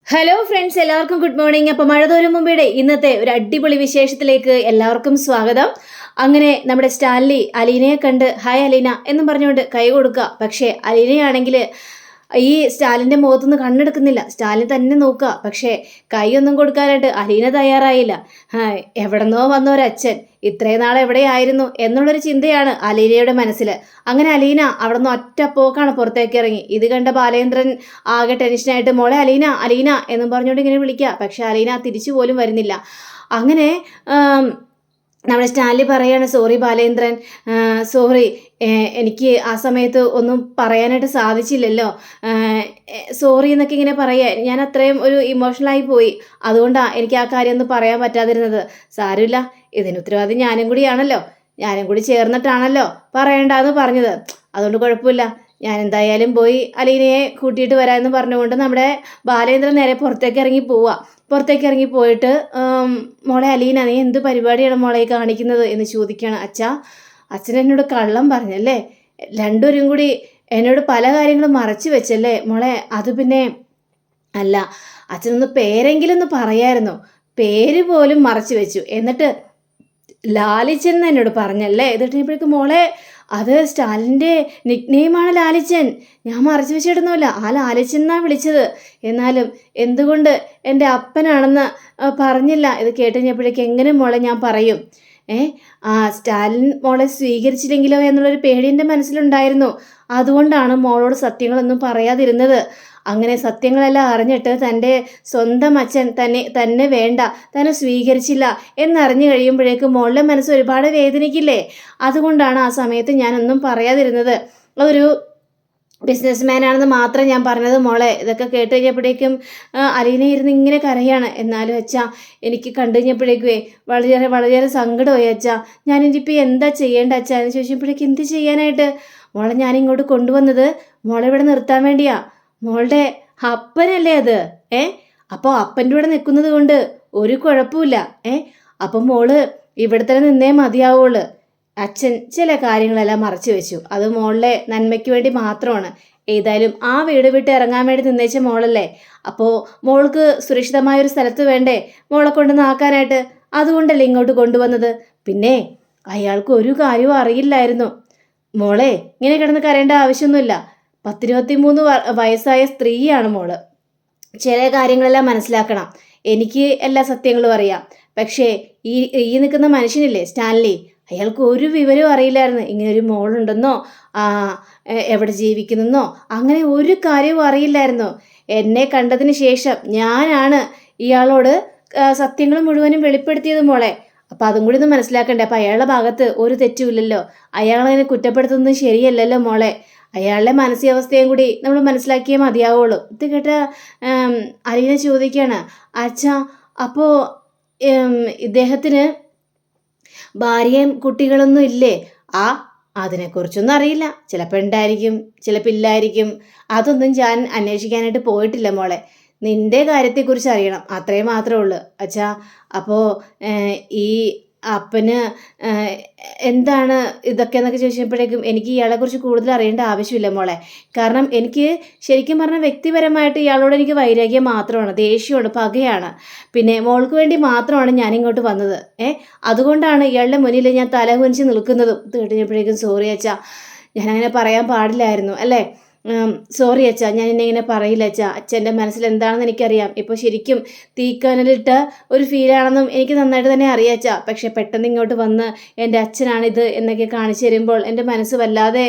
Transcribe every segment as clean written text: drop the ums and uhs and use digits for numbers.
Hello friends, എല്ലാവർക്കും good morning. അപ്പോൾ മഴ തോരും മുമ്പേ ഇന്നത്തെ ഒരു അടിപൊളി വിശേഷത്തിലേക്ക് എല്ലാവർക്കും സ്വാഗതം. അങ്ങനെ നമ്മുടെ സ്റ്റാൻലി അലീനയെ കണ്ട് ഹായ് അലീന എന്നും പറഞ്ഞുകൊണ്ട് കൈ കൊടുക്കുക. പക്ഷേ അലീനയാണെങ്കിൽ ഈ സ്റ്റാലിൻ്റെ മുഖത്തുനിന്ന് കണ്ണെടുക്കുന്നില്ല. സ്റ്റാലിൻ തന്നെ നോക്കുക. പക്ഷേ കൈയൊന്നും കൊടുക്കാനായിട്ട് അലീന തയ്യാറായില്ല. എവിടെന്നോ വന്ന ഒരച്ഛൻ ഇത്രയും നാൾ എവിടെയായിരുന്നു എന്നുള്ളൊരു ചിന്തയാണ് അലീനയുടെ മനസ്സിൽ. അങ്ങനെ അലീന അവിടെ നിന്ന് ഒറ്റ പോക്കാണ് പുറത്തേക്ക് ഇറങ്ങി. ഇത് കണ്ട ബാലേന്ദ്രൻ ആകെ ടെൻഷനായിട്ട് മോളെ അലീന അലീന എന്നും പറഞ്ഞുകൊണ്ട് ഇങ്ങനെ വിളിക്കുക. പക്ഷെ അലീന തിരിച്ചു പോലും വരുന്നില്ല. അങ്ങനെ നമ്മുടെ സ്റ്റാൻലി പറയാണ്, സോറി ബാലേന്ദ്രൻ, സോറി, എനിക്ക് ആ സമയത്ത് ഒന്നും പറയാനായിട്ട് സാധിച്ചില്ലല്ലോ, സോറി എന്നൊക്കെ ഇങ്ങനെ പറയുക. ഞാൻ അത്രയും ഒരു ഇമോഷണലായി പോയി, അതുകൊണ്ടാണ് എനിക്ക് ആ കാര്യം ഒന്നും പറയാൻ പറ്റാതിരുന്നത്. സാരമില്ല, ഇതിന് ഉത്തരവാദി ഞാനും കൂടിയാണല്ലോ, ഞാനും കൂടി ചേർന്നിട്ടാണല്ലോ പറയണ്ടെന്ന് പറഞ്ഞത്. അതുകൊണ്ട് കുഴപ്പമില്ല, ഞാൻ എന്തായാലും പോയി അലീനയെ കൂട്ടിയിട്ട് വരാമെന്ന് പറഞ്ഞുകൊണ്ട് നമ്മുടെ ബാലേന്ദ്രൻ നേരെ പുറത്തേക്ക് ഇറങ്ങി പോയിട്ട് മോളെ അലീന, നീ എന്ത് പരിപാടിയാണ് മോളെ കാണിക്കുന്നത് എന്ന് ചോദിക്കുകയാണ്. അച്ഛൻ എന്നോട് കള്ളം പറഞ്ഞല്ലേ, രണ്ടുപേരും കൂടി എന്നോട് പല കാര്യങ്ങളും മറച്ചു വെച്ചല്ലേ മോളെ. അത് പിന്നെ അല്ല, അച്ഛനൊന്ന് പേരെങ്കിലും ഒന്ന് പറയായിരുന്നു, പേര് പോലും മറച്ചു വെച്ചു, എന്നിട്ട് ലാലിച്ചൻ എന്നോട് പറഞ്ഞല്ലേ. എന്നിട്ട് മോളെ, അത് സ്റ്റാലിൻ്റെ നിക്നെയിമാണ് ലാലിച്ചൻ, ഞാൻ മറച്ചു വെച്ചിടുന്നില്ല, ആ ലാലിച്ചൻ എന്നാണ് വിളിച്ചത്. എന്നാലും എന്തുകൊണ്ട് എൻ്റെ അപ്പനാണെന്ന് പറഞ്ഞില്ല? ഇത് കേട്ടുകഴിഞ്ഞപ്പോഴേക്ക് എങ്ങനെ മോളെ ഞാൻ പറയും? സ്റ്റാലിൻ മോളെ സ്വീകരിച്ചില്ലെങ്കിലോ എന്നുള്ളൊരു പേടി എൻ്റെ മനസ്സിലുണ്ടായിരുന്നു. അതുകൊണ്ടാണ് മോളോട് സത്യങ്ങളൊന്നും പറയാതിരുന്നത്. അങ്ങനെ സത്യങ്ങളെല്ലാം അറിഞ്ഞിട്ട് തൻ്റെ സ്വന്തം അച്ഛൻ തന്നെ വേണ്ട, തന്നെ സ്വീകരിച്ചില്ല എന്നറിഞ്ഞു കഴിയുമ്പോഴേക്കും മോളുടെ മനസ്സ് ഒരുപാട് വേദനിക്കില്ലേ? അതുകൊണ്ടാണ് ആ സമയത്ത് ഞാനൊന്നും പറയാതിരുന്നത്. അതൊരു ബിസിനസ്മാനാണെന്ന് മാത്രം ഞാൻ പറഞ്ഞത് മോളെ. ഇതൊക്കെ കേട്ട് കഴിഞ്ഞപ്പോഴേക്കും അലീന ഇരുന്ന് ഇങ്ങനെ കരയാണ്. എന്നാലും എനിക്ക് കണ്ടു കഴിഞ്ഞപ്പോഴേക്കുവേ വളരെയേറെ സങ്കടമായി. ഞാനിതിപ്പോൾ എന്താ ചെയ്യേണ്ട എന്ന് ചോദിച്ചപ്പോഴേക്കും, എന്ത് ചെയ്യാനായിട്ട് മോളെ, ഞാനിങ്ങോട്ട് കൊണ്ടുവന്നത് മോളെ ഇവിടെ നിർത്താൻ വേണ്ടിയാ. മോളുടെ അപ്പനല്ലേ അത്. അപ്പോൾ അപ്പൻ്റെ കൂടെ നിൽക്കുന്നത് കൊണ്ട് ഒരു കുഴപ്പമില്ല. അപ്പം മോള് ഇവിടെ തന്നെ നിന്നേ മതിയാവുള്ളൂ. അച്ഛൻ ചില കാര്യങ്ങളെല്ലാം മറച്ചു വെച്ചു, അത് മോളുടെ നന്മയ്ക്ക് വേണ്ടി മാത്രമാണ്. ഏതായാലും ആ വീട് വിട്ട് ഇറങ്ങാൻ വേണ്ടി നിന്നേച്ച മോളല്ലേ, അപ്പോൾ മോൾക്ക് സുരക്ഷിതമായൊരു സ്ഥലത്ത് വേണ്ടേ മോളെ കൊണ്ടുവന്ന് ആക്കാനായിട്ട്? അതുകൊണ്ടല്ലേ ഇങ്ങോട്ട് കൊണ്ടുവന്നത്. പിന്നെ അയാൾക്ക് ഒരു കാര്യവും അറിയില്ലായിരുന്നു മോളെ. ഇങ്ങനെ കിടന്ന് കരയേണ്ട ആവശ്യമൊന്നുമില്ല. 23 വയസ്സായ സ്ത്രീയാണ് മോള്. ചില കാര്യങ്ങളെല്ലാം മനസ്സിലാക്കണം. എനിക്ക് എല്ലാ സത്യങ്ങളും അറിയാം. പക്ഷേ ഈ നിൽക്കുന്ന മനുഷ്യനില്ലേ സ്റ്റാൻലി, അയാൾക്ക് ഒരു വിവരവും അറിയില്ലായിരുന്നു ഇങ്ങനൊരു മോളുണ്ടെന്നോ എവിടെ ജീവിക്കുന്നെന്നോ അങ്ങനെ ഒരു കാര്യവും അറിയില്ലായിരുന്നു. എന്നെ കണ്ടതിന് ശേഷം ഞാനാണ് ഇയാളോട് സത്യങ്ങൾ മുഴുവനും വെളിപ്പെടുത്തിയത് മോളെ. അപ്പം അതും കൂടി ഒന്ന് മനസ്സിലാക്കണ്ടേ. അപ്പം അയാളുടെ ഭാഗത്ത് ഒരു തെറ്റുമില്ലല്ലോ, അയാളതിനെ കുറ്റപ്പെടുത്തുന്നത് ശരിയല്ലല്ലോ മോളെ. അയാളുടെ മാനസികാവസ്ഥയും കൂടി നമ്മൾ മനസ്സിലാക്കിയേ മതിയാവുള്ളൂ. ഇത് കേട്ട അലീന ചോദിക്കുകയാണ്, അപ്പോൾ ഇദ്ദേഹത്തിന് ഭാര്യയും കുട്ടികളൊന്നും ഇല്ലേ? അതിനെക്കുറിച്ചൊന്നും അറിയില്ല. ചിലപ്പോൾ ഉണ്ടായിരിക്കും, ചിലപ്പോൾ ഇല്ലായിരിക്കും. അതൊന്നും ഞാൻ അന്വേഷിക്കാനായിട്ട് പോയിട്ടില്ല മോളെ. നിന്റെ കാര്യത്തെക്കുറിച്ച് അറിയണം, അത്രയും മാത്രമേ ഉള്ളൂ. അപ്പോൾ ഈ അപ്പന് എന്താണ് ഇതൊക്കെ എന്നൊക്കെ ചോദിച്ചപ്പോഴേക്കും എനിക്ക് ഇയാളെക്കുറിച്ച് കൂടുതൽ അറിയേണ്ട ആവശ്യമില്ല മോളെ. കാരണം എനിക്ക് ശരിക്കും പറഞ്ഞാൽ വ്യക്തിപരമായിട്ട് ഇയാളോട് എനിക്ക് വൈരാഗ്യം മാത്രമാണ്, ദേഷ്യമാണ്, പകയാണ്. പിന്നെ മോൾക്ക് വേണ്ടി മാത്രമാണ് ഞാനിങ്ങോട്ട് വന്നത്. അതുകൊണ്ടാണ് ഇയാളുടെ മുന്നിൽ ഞാൻ തല കുനിച്ച് നിൽക്കുന്നതും. ഇത് കേട്ടുകഴിഞ്ഞപ്പോഴേക്കും സോറി ഞാനങ്ങനെ പറയാൻ പാടില്ലായിരുന്നു അല്ലേ. സോറി ഞാൻ ഇങ്ങനെ പറയില്ല അച്ഛൻ്റെ മനസ്സിൽ എന്താണെന്ന് എനിക്കറിയാം. ഇപ്പോൾ ശരിക്കും തീക്കനലിട്ട ഒരു ഫീലാണെന്നും എനിക്ക് നന്നായിട്ട് തന്നെ അറിയാം. പക്ഷെ പെട്ടെന്ന് ഇങ്ങോട്ട് വന്ന് എൻ്റെ അച്ഛനാണിത് എന്നൊക്കെ കാണിച്ചു തരുമ്പോൾ എൻ്റെ മനസ്സ് വല്ലാതെ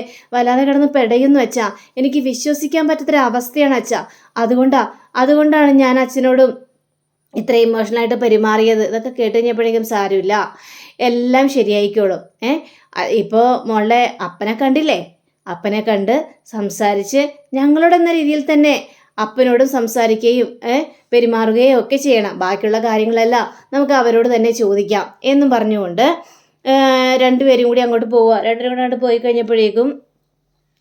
കിടന്ന് പെടയുന്നു എനിക്ക് വിശ്വസിക്കാൻ പറ്റാത്തൊരവസ്ഥയാണ് അതുകൊണ്ടാണ് ഞാൻ അച്ഛനോടും ഇത്ര ഇമോഷണലായിട്ട് പെരുമാറിയത്. ഇതൊക്കെ കേട്ട് കഴിഞ്ഞപ്പോഴേക്കും സാരമില്ല, എല്ലാം ശരിയായിക്കോളും. ഇപ്പോൾ മോളുടെ അപ്പനെ കണ്ടില്ലേ, അപ്പനെ കണ്ട് സംസാരിച്ച് ഞങ്ങളോടെന്ന രീതിയിൽ തന്നെ അപ്പനോടും സംസാരിക്കുകയും പെരുമാറുകയും ഒക്കെ ചെയ്യണം. ബാക്കിയുള്ള കാര്യങ്ങളെല്ലാം നമുക്ക് അവരോട് തന്നെ ചോദിക്കാം എന്നും പറഞ്ഞുകൊണ്ട് രണ്ടുപേരും കൂടി അങ്ങോട്ട് പോവുക. രണ്ടുപേരും കൂടെ അങ്ങോട്ട് പോയി കഴിഞ്ഞപ്പോഴേക്കും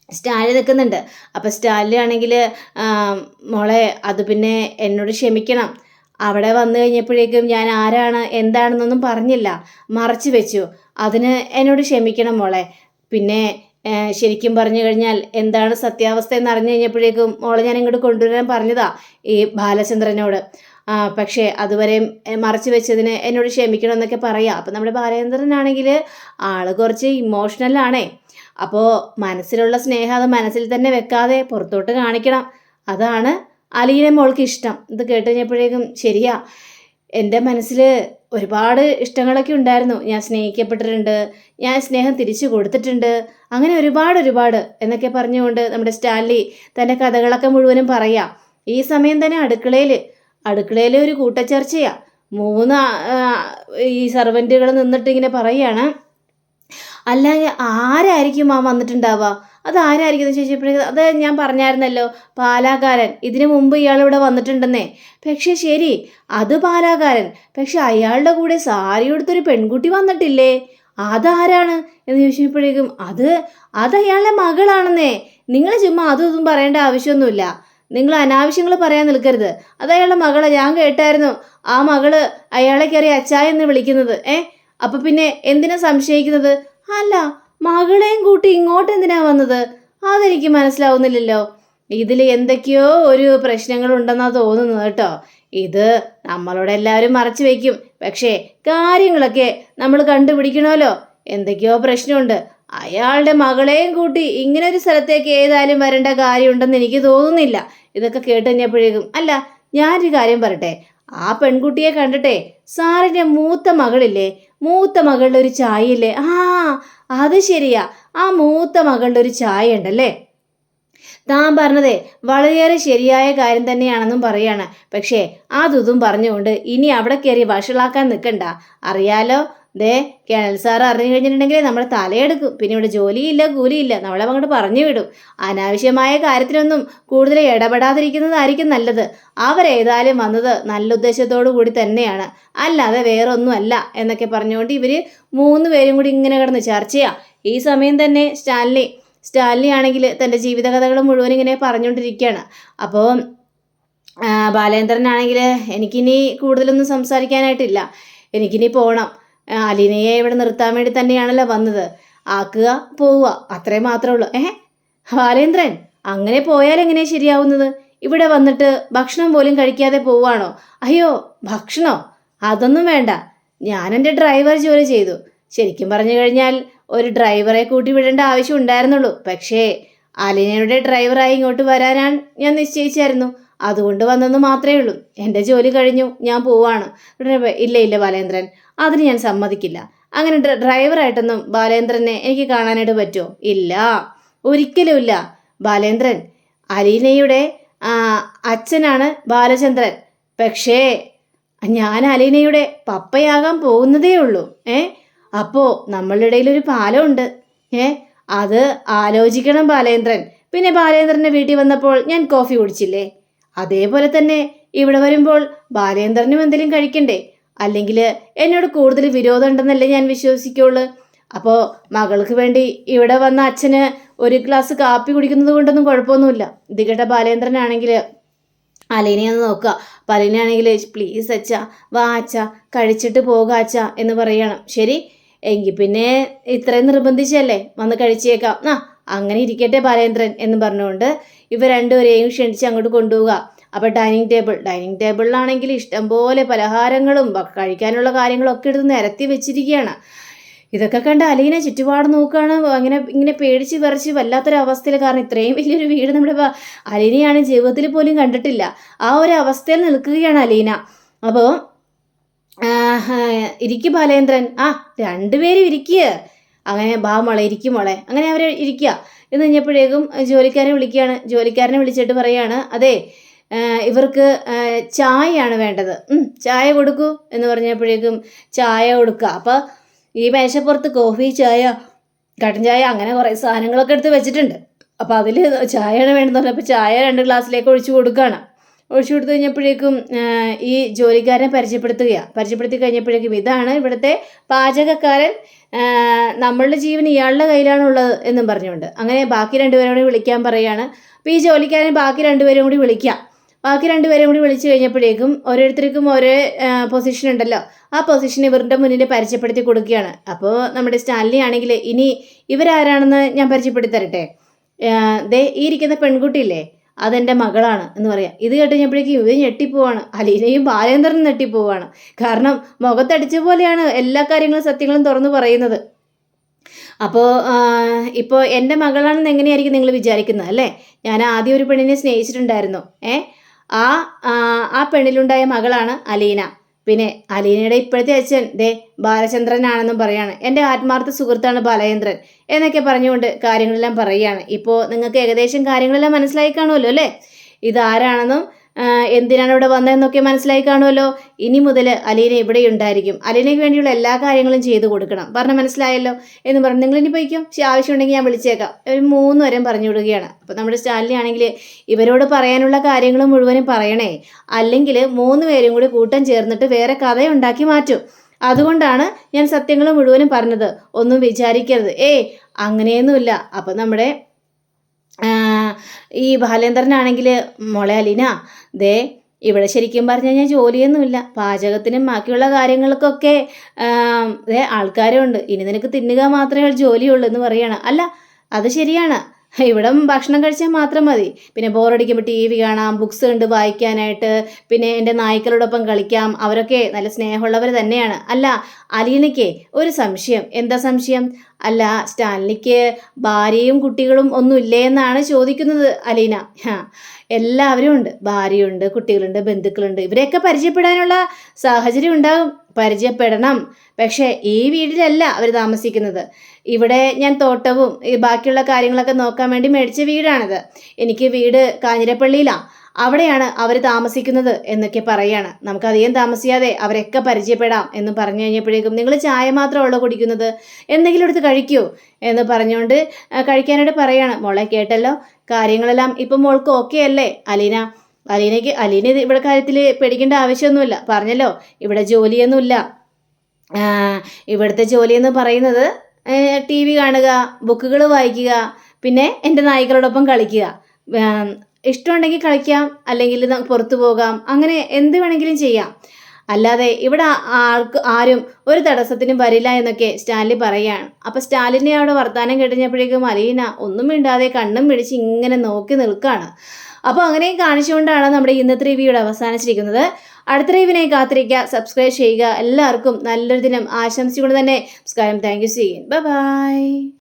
സ്റ്റാലിൻ നിൽക്കുന്നുണ്ട്. അപ്പോൾ സ്റ്റാലിൻ ആണെങ്കിൽ, മോളെ അത് പിന്നെ എന്നോട് ക്ഷമിക്കണം, അവിടെ വന്നു കഴിഞ്ഞപ്പോഴേക്കും ഞാൻ ആരാണ് എന്താണെന്നൊന്നും പറഞ്ഞില്ല, മറച്ചു വെച്ചു, അതിന് എന്നോട് ക്ഷമിക്കണം മോളെ. പിന്നെ ശരിക്കും പറഞ്ഞു കഴിഞ്ഞാൽ എന്താണ് സത്യാവസ്ഥ എന്ന് അറിഞ്ഞു കഴിഞ്ഞപ്പോഴേക്കും മോളെ ഞാൻ ഇങ്ങോട്ട് കൊണ്ടുവരാൻ പറഞ്ഞതാ ഈ ബാലചന്ദ്രനോട്. പക്ഷേ അതുവരെയും മറച്ചു വെച്ചതിന് എന്നോട് ക്ഷമിക്കണം എന്നൊക്കെ പറയാം. അപ്പം നമ്മുടെ ബാലചന്ദ്രനാണെങ്കിൽ ആള് കുറച്ച് ഇമോഷണലാണേ. അപ്പോൾ മനസ്സിലുള്ള സ്നേഹം അത് മനസ്സിൽ തന്നെ വെക്കാതെ പുറത്തോട്ട് കാണിക്കണം. അതാണ് അലീന മോൾക്ക് ഇഷ്ടം. ഇത് കേട്ട് കഴിഞ്ഞപ്പോഴേക്കും ശരിയാ, എൻ്റെ മനസ്സിൽ ഒരുപാട് ഇഷ്ടങ്ങളൊക്കെ ഉണ്ടായിരുന്നു. ഞാൻ സ്നേഹിക്കപ്പെട്ടിട്ടുണ്ട്, ഞാൻ സ്നേഹം തിരിച്ചു കൊടുത്തിട്ടുണ്ട്, അങ്ങനെ ഒരുപാട് എന്നൊക്കെ പറഞ്ഞുകൊണ്ട് നമ്മുടെ സ്റ്റാൻലി തൻ്റെ കഥകളൊക്കെ മുഴുവനും പറയാം. ഈ സമയം തന്നെ അടുക്കളയിൽ ഒരു കൂട്ടച്ചർച്ചയാ. 3 ഈ സർവൻറ്റുകൾ നിന്നിട്ട് ഇങ്ങനെ പറയാണ്, അല്ല ആരായിരിക്കും വന്നിട്ടുണ്ടാവുക, അത് ആരായിരിക്കും എന്ന് ചോദിച്ചപ്പോഴേക്കും അത് ഞാൻ പറഞ്ഞായിരുന്നല്ലോ, പാലാകാരൻ. ഇതിനു മുമ്പ് ഇയാളിവിടെ വന്നിട്ടുണ്ടെന്നേ. പക്ഷേ ശരി, അത് പാലാകാരൻ. പക്ഷെ അയാളുടെ കൂടെ സാരി എടുത്തൊരു പെൺകുട്ടി വന്നിട്ടില്ലേ, അതാരാണ് എന്ന് ചോദിച്ചപ്പോഴേക്കും അത് അയാളുടെ മകളാണെന്നേ. നിങ്ങൾ ചുമ്മാ അതും പറയേണ്ട ആവശ്യമൊന്നുമില്ല. നിങ്ങൾ അനാവശ്യങ്ങൾ പറയാൻ നിൽക്കരുത്. അത് അയാളുടെ മകളെ ഞാൻ കേട്ടായിരുന്നു. ആ മകള് അയാളെ കയറി അച്ചായ എന്ന് വിളിക്കുന്നത്. അപ്പം പിന്നെ എന്തിനാ സംശയിക്കുന്നത്? അല്ല, മകളെയും കൂട്ടി ഇങ്ങോട്ട് എന്തിനാ വന്നത്? അതെനിക്ക് മനസ്സിലാവുന്നില്ലല്ലോ. ഇതിൽ എന്തൊക്കെയോ ഒരു പ്രശ്നങ്ങളുണ്ടെന്നാ തോന്നുന്നത് കേട്ടോ. ഇത് നമ്മളോട് എല്ലാവരും മറച്ചു വയ്ക്കും. പക്ഷേ കാര്യങ്ങളൊക്കെ നമ്മൾ കണ്ടുപിടിക്കണമല്ലോ. എന്തൊക്കെയോ പ്രശ്നമുണ്ട്. അയാളുടെ മകളെയും കൂട്ടി ഇങ്ങനെ ഒരു സ്ഥലത്തേക്ക് ഏതായാലും വരേണ്ട കാര്യമുണ്ടെന്ന് എനിക്ക് തോന്നുന്നില്ല. ഇതൊക്കെ കേട്ട് കഴിഞ്ഞപ്പോഴേക്കും അല്ല, ഞാനൊരു കാര്യം പറയട്ടെ. ആ പെൺകുട്ടിയെ കണ്ടിട്ടെ സാറിൻ്റെ മൂത്ത മകളില്ലേ, മൂത്ത മകളുടെ ഒരു ചായയില്ലേ? അത് ശരിയാ, ആ മൂത്ത മകളുടെ ഒരു ചായ ഉണ്ടല്ലേ. താൻ പറഞ്ഞതേ വളരെയേറെ ശരിയായ കാര്യം തന്നെയാണെന്നും പറയാണ്. പക്ഷേ അതും പറഞ്ഞുകൊണ്ട് ഇനി അവിടെ കയറി വഷളാക്കാൻ നിൽക്കണ്ട. അറിയാലോ, കേണൽ സാർ അറിഞ്ഞു കഴിഞ്ഞിട്ടുണ്ടെങ്കിൽ നമ്മളെ തലയെടുക്കും. പിന്നെ ഇവിടെ ജോലിയില്ല കൂലിയില്ല, നമ്മളെ അങ്ങോട്ട് പറഞ്ഞു വിടും. അനാവശ്യമായ കാര്യത്തിനൊന്നും കൂടുതൽ ഇടപെടാതിരിക്കുന്നതായിരിക്കും നല്ലത്. അവരേതായാലും വന്നത് നല്ല ഉദ്ദേശത്തോടു കൂടി തന്നെയാണ്, അല്ലാതെ വേറൊന്നും അല്ല എന്നൊക്കെ പറഞ്ഞുകൊണ്ട് ഇവർ 3 പേരും കൂടി ഇങ്ങനെ കിടന്ന് ചർച്ചയാ. ഈ സമയം തന്നെ സ്റ്റാൻലി ആണെങ്കിൽ തൻ്റെ ജീവിതകഥകൾ മുഴുവൻ ഇങ്ങനെ പറഞ്ഞുകൊണ്ടിരിക്കുകയാണ്. അപ്പോൾ ബാലേന്ദ്രനാണെങ്കിൽ എനിക്കിനി കൂടുതലൊന്നും സംസാരിക്കാനായിട്ടില്ല, എനിക്കിനി പോകണം. അലീനയെ ഇവിടെ നിർത്താൻ വേണ്ടി തന്നെയാണല്ലോ വന്നത്. ആക്കുക പോവുക, അത്രേ മാത്രമേ ഉള്ളൂ. ബാലേന്ദ്രൻ, അങ്ങനെ പോയാൽ എങ്ങനെയാണ് ശരിയാവുന്നത്? ഇവിടെ വന്നിട്ട് ഭക്ഷണം പോലും കഴിക്കാതെ പോവാണോ? അയ്യോ, ഭക്ഷണോ? അതൊന്നും വേണ്ട. ഞാൻ എൻ്റെ ഡ്രൈവർ ജോലി ചെയ്തു. ശരിക്കും പറഞ്ഞു കഴിഞ്ഞാൽ ഒരു ഡ്രൈവറെ കൂട്ടി വിടേണ്ട ആവശ്യം ഉണ്ടായിരുന്നുള്ളൂ. പക്ഷേ അലീനയുടെ ഡ്രൈവറായി ഇങ്ങോട്ട് വരാനാണ് ഞാൻ നിശ്ചയിച്ചായിരുന്നു. അതുകൊണ്ട് വന്നെന്ന് മാത്രമേ ഉള്ളൂ. എൻ്റെ ജോലി കഴിഞ്ഞു, ഞാൻ പോവാണ്. ഇല്ല ബാലേന്ദ്രൻ, അതിന് ഞാൻ സമ്മതിക്കില്ല. അങ്ങനെ ഡ്രൈവറായിട്ടൊന്നും ബാലേന്ദ്രനെ എനിക്ക് കാണാനായിട്ട് പറ്റുമോ? ഇല്ല, ഒരിക്കലും ഇല്ല. ബാലേന്ദ്രൻ, അലീനയുടെ അച്ഛനാണ് ബാലചന്ദ്രൻ. പക്ഷേ ഞാൻ അലീനയുടെ പപ്പയാകാൻ പോകുന്നതേ ഉള്ളൂ. അപ്പോൾ നമ്മളുടെ ഇടയിൽ ഒരു പാലമുണ്ട്. അത് ആലോചിക്കണം ബാലേന്ദ്രൻ. പിന്നെ ബാലേന്ദ്രൻ്റെ വീട്ടിൽ വന്നപ്പോൾ ഞാൻ കോഫി കുടിച്ചില്ലേ, അതേപോലെ തന്നെ ഇവിടെ വരുമ്പോൾ ബാലേന്ദ്രനും എന്തെങ്കിലും കഴിക്കണ്ടേ? അല്ലെങ്കിൽ എന്നോട് കൂടുതൽ വിരോധം ഉണ്ടെന്നല്ലേ ഞാൻ വിശ്വസിക്കുള്ളൂ. അപ്പോൾ മകൾക്ക് വേണ്ടി ഇവിടെ വന്ന അച്ഛന് ഒരു ഗ്ലാസ് കാപ്പി കുടിക്കുന്നത് കൊണ്ടൊന്നും കുഴപ്പമൊന്നുമില്ല. ഇത് കേട്ട ബാലേന്ദ്രനാണെങ്കിൽ അലീനയൊന്ന് നോക്കുക. അപ്പോൾ അലീനയാണെങ്കിൽ പ്ലീസ് അച്ഛ, വാ അച്ഛ, കഴിച്ചിട്ട് പോകാം അച്ഛ എന്ന് പറയണം. ശരി, എങ്കിൽ പിന്നെ ഇത്രയും നിർബന്ധിച്ചല്ലേ, വന്ന് കഴിച്ചേക്കാം. അങ്ങനെ ഇരിക്കട്ടെ ബാലേന്ദ്രൻ എന്ന് പറഞ്ഞുകൊണ്ട് ഇവർ രണ്ടുപേരെയും ക്ഷണിച്ച് അങ്ങോട്ട് കൊണ്ടുപോവുക. അപ്പോൾ ഡൈനിങ് ടേബിളിലാണെങ്കിൽ ഇഷ്ടംപോലെ പലഹാരങ്ങളും കഴിക്കാനുള്ള കാര്യങ്ങളൊക്കെ എടുത്ത് നിരത്തി വെച്ചിരിക്കുകയാണ്. ഇതൊക്കെ കണ്ട് അലീന ചുറ്റുപാട് നോക്കുകയാണ്. ഇങ്ങനെ പേടിച്ച് വിറച്ച് വല്ലാത്തൊരവസ്ഥയിൽ. കാരണം ഇത്രയും വലിയൊരു വീട് നമ്മുടെ അലീനയാണ് ജീവിതത്തിൽ പോലും കണ്ടിട്ടില്ല. ആ ഒരു അവസ്ഥയിൽ നിൽക്കുകയാണ് അലീന. അപ്പോൾ ഇരിക്കും ബാലേന്ദ്രൻ, രണ്ടുപേരും ഇരിക്കുക. അങ്ങനെ മോളെ ഇരിക്കും മോളെ. അങ്ങനെ അവർ ഇരിക്കുക. എന്ന് കഴിഞ്ഞപ്പോഴേക്കും ജോലിക്കാരനെ വിളിക്കുകയാണ്. ജോലിക്കാരനെ വിളിച്ചിട്ട് പറയാണ്, അതെ ഇവർക്ക് ചായയാണ് വേണ്ടത്, ചായ കൊടുക്കൂ എന്ന് പറഞ്ഞപ്പോഴേക്കും ചായ കൊടുക്കുക. അപ്പോൾ ഈ മേശപ്പുറത്ത് കോഫി, ചായ, കട്ടൻ ചായ അങ്ങനെ കുറേ സാധനങ്ങളൊക്കെ എടുത്ത് വെച്ചിട്ടുണ്ട്. അപ്പോൾ അതിൽ ചായയാണ് വേണ്ടതെന്ന് പറഞ്ഞപ്പോൾ ചായ 2 ഗ്ലാസ്സിലേക്ക് ഒഴിച്ചു കൊടുക്കുകയാണ്. ഒഴിച്ചു കൊടുത്തു കഴിഞ്ഞപ്പോഴേക്കും ഈ ജോലിക്കാരനെ പരിചയപ്പെടുത്തി കഴിഞ്ഞപ്പോഴേക്കും ഇതാണ് ഇവിടുത്തെ പാചകക്കാരൻ, നമ്മളുടെ ജീവൻ ഇയാളുടെ കയ്യിലാണുള്ളത് എന്നും പറഞ്ഞുകൊണ്ട് അങ്ങനെ ബാക്കി 2 പേരും കൂടി വിളിക്കാൻ പറയുകയാണ്. അപ്പോൾ ഈ ജോലിക്കാരൻ ബാക്കി 2 പേരും കൂടി ബാക്കി രണ്ടുപേരെയും കൂടി വിളിച്ചു കഴിഞ്ഞപ്പോഴേക്കും ഓരോരുത്തർക്കും ഓരോ പൊസിഷൻ ഉണ്ടല്ലോ, ആ പൊസിഷൻ ഇവരുടെ മുന്നിൽ പരിചയപ്പെടുത്തി കൊടുക്കുകയാണ്. അപ്പോൾ നമ്മുടെ സ്റ്റാൻലി ആണെങ്കിൽ ഇനി ഇവരാരാണെന്ന് ഞാൻ പരിചയപ്പെടുത്തി തരട്ടെ. ദേ ഈ ഇരിക്കുന്ന പെൺകുട്ടിയില്ലേ, അതെൻ്റെ മകളാണ് എന്ന് പറയാം. ഇത് കേട്ട് കഴിഞ്ഞപ്പോഴേക്കും ഇവർ ഞെട്ടിപ്പോവാണ്. അലീനയും ബാലേന്ദ്രനും ഞെട്ടിപ്പോവാണ്. കാരണം മുഖത്തടിച്ച പോലെയാണ് എല്ലാ കാര്യങ്ങളും സത്യങ്ങളും തുറന്നു പറയുന്നത്. അപ്പോൾ ഇപ്പോൾ എൻ്റെ മകളാണെന്ന് എങ്ങനെയായിരിക്കും നിങ്ങൾ വിചാരിക്കുന്നത് അല്ലേ? ഞാൻ ആദ്യം ഒരു പെണ്ണിനെ സ്നേഹിച്ചിട്ടുണ്ടായിരുന്നു. ആ ആ പെണ്ണിലുണ്ടായ മകളാണ് അലീന. പിന്നെ അലീനയുടെ ഇപ്പോഴത്തെ അച്ഛൻ ദേ ബാലചന്ദ്രനാണെന്നും പറയാണ്. എൻ്റെ ആത്മാർത്ഥ സുഹൃത്താണ് ബാലേന്ദ്രൻ എന്നൊക്കെ പറഞ്ഞുകൊണ്ട് കാര്യങ്ങളെല്ലാം പറയുകയാണ്. ഇപ്പോൾ നിങ്ങൾക്ക് ഏകദേശം കാര്യങ്ങളെല്ലാം മനസ്സിലായി കാണുമല്ലോ അല്ലേ? ഇതാരാണെന്നും എന്തിനാണ് ഇവിടെ വന്നതെന്നൊക്കെ മനസ്സിലായി കാണുമല്ലോ. ഇനി മുതൽ അലീന ഇവിടെ ഉണ്ടായിരിക്കും. അലീനയ്ക്ക് വേണ്ടിയുള്ള എല്ലാ കാര്യങ്ങളും ചെയ്തു കൊടുക്കണം. പറഞ്ഞാൽ മനസ്സിലായല്ലോ എന്ന് പറഞ്ഞു. നിങ്ങൾ ഇനി പോയിക്കോ, ആവശ്യമുണ്ടെങ്കിൽ ഞാൻ വിളിച്ചേക്കാം. ഒരു 3 വരെയും പറഞ്ഞു വിടുകയാണ്. അപ്പോൾ നമ്മുടെ സ്റ്റാൻലി ആണെങ്കിൽ ഇവരോട് പറയാനുള്ള കാര്യങ്ങൾ മുഴുവനും പറയണേ, അല്ലെങ്കിൽ 3 പേരും കൂടി കൂട്ടം ചേർന്നിട്ട് വേറെ കഥയുണ്ടാക്കി മാറ്റും. അതുകൊണ്ടാണ് ഞാൻ സത്യങ്ങൾ മുഴുവനും പറഞ്ഞത്. ഒന്നും വിചാരിക്കരുത്. അങ്ങനെയൊന്നുമില്ല. അപ്പം നമ്മുടെ ഈ ബാലേന്ദ്രനാണെങ്കിൽ മോളെ അലീന, ദേ ഇവിടെ ശരിക്കും പറഞ്ഞു കഴിഞ്ഞാൽ ജോലിയൊന്നുമില്ല. പാചകത്തിനും ബാക്കിയുള്ള കാര്യങ്ങൾക്കൊക്കെ ആൾക്കാരുണ്ട്. ഇനി നിനക്ക് തിന്നുക മാത്രമേ ജോലിയുള്ളൂ എന്ന് പറയണം. അല്ല, അത് ശരിയാണ്. ഇവിടെ ഭക്ഷണം കഴിച്ചാൽ മാത്രം മതി. പിന്നെ ബോറടിക്കുമ്പോൾ TV കാണാം, ബുക്സ് ഉണ്ട് വായിക്കാനായിട്ട്, പിന്നെ എൻ്റെ നായ്ക്കളോടൊപ്പം കളിക്കാം. അവരൊക്കെ നല്ല സ്നേഹമുള്ളവർ തന്നെയാണ്. അല്ല, അലീനയ്ക്ക് ഒരു സംശയം. എന്താ സംശയം? അല്ല, സ്റ്റാൻലിക്ക് ഭാര്യയും കുട്ടികളും ഒന്നും ഇല്ലേ എന്നാണ് ചോദിക്കുന്നത് അലീന. എല്ലാവരും ഉണ്ട്. ഭാര്യയുണ്ട്, കുട്ടികളുണ്ട്, ബന്ധുക്കളുണ്ട്. ഇവരെയൊക്കെ പരിചയപ്പെടാനുള്ള സാഹചര്യം ഉണ്ടാകും. പരിചയപ്പെടണം. പക്ഷേ ഈ വീട്ടിലല്ല അവർ താമസിക്കുന്നത്. ഇവിടെ ഞാൻ തോട്ടവും ബാക്കിയുള്ള കാര്യങ്ങളൊക്കെ നോക്കാൻ വേണ്ടി മേടിച്ച വീടാണിത്. എനിക്ക് വീട് കാഞ്ഞിരപ്പള്ളിയിലാണ്. അവിടെയാണ് അവർ താമസിക്കുന്നത് എന്നൊക്കെ പറയാണ്. നമുക്കധികം താമസിയാതെ അവരൊക്കെ പരിചയപ്പെടാം എന്ന് പറഞ്ഞു കഴിഞ്ഞപ്പോഴേക്കും നിങ്ങൾ ചായ മാത്രമുള്ളൂ കുടിക്കുന്നത്, എന്തെങ്കിലും എടുത്ത് കഴിക്കൂ എന്ന് പറഞ്ഞുകൊണ്ട് കഴിക്കാനായിട്ട് പറയാണ്. മോളെ കേട്ടല്ലോ, കാര്യങ്ങളെല്ലാം ഇപ്പം മോൾക്ക് ഓക്കെ അല്ലേ? അലീന ഇവിടെ കാര്യത്തിൽ പേടിക്കേണ്ട ആവശ്യമൊന്നുമില്ല. പറഞ്ഞല്ലോ, ഇവിടെ ജോലിയൊന്നുമില്ല. ഇവിടുത്തെ ജോലിയെന്ന് പറയുന്നത് TV കാണുക, ബുക്കുകൾ വായിക്കുക, പിന്നെ എൻ്റെ നായ്ക്കളോടൊപ്പം കളിക്കുക. ഇഷ്ടമുണ്ടെങ്കിൽ കളിക്കാം, അല്ലെങ്കിൽ പുറത്തു പോകാം, അങ്ങനെ എന്ത് വേണമെങ്കിലും ചെയ്യാം. അല്ലാതെ ഇവിടെ ആരും ഒരു തടസ്സത്തിനും വരില്ല എന്നൊക്കെ സ്റ്റാൻലി പറയുകയാണ്. അപ്പോൾ സ്റ്റാലിനെ അവിടെ വർത്താനം കേട്ടുകഴിഞ്ഞപ്പോഴേക്കും അലീന ഒന്നും മിണ്ടാതെ കണ്ണും പിടിച്ച് ഇങ്ങനെ നോക്കി നിൽക്കുകയാണ്. അപ്പോൾ അങ്ങനെയും കാണിച്ചുകൊണ്ടാണ് നമ്മുടെ ഇന്നത്തെ റിവ്യൂടെ അവസാനിച്ചിരിക്കുന്നത്. അടുത്ത റിവ്യൂവിനെ കാത്തിരിക്കുക, സബ്സ്ക്രൈബ് ചെയ്യുക. എല്ലാവർക്കും നല്ലൊരു ദിനം ആശംസിച്ചുകൊണ്ട് തന്നെ നമസ്കാരം. Thank you. ബൈ.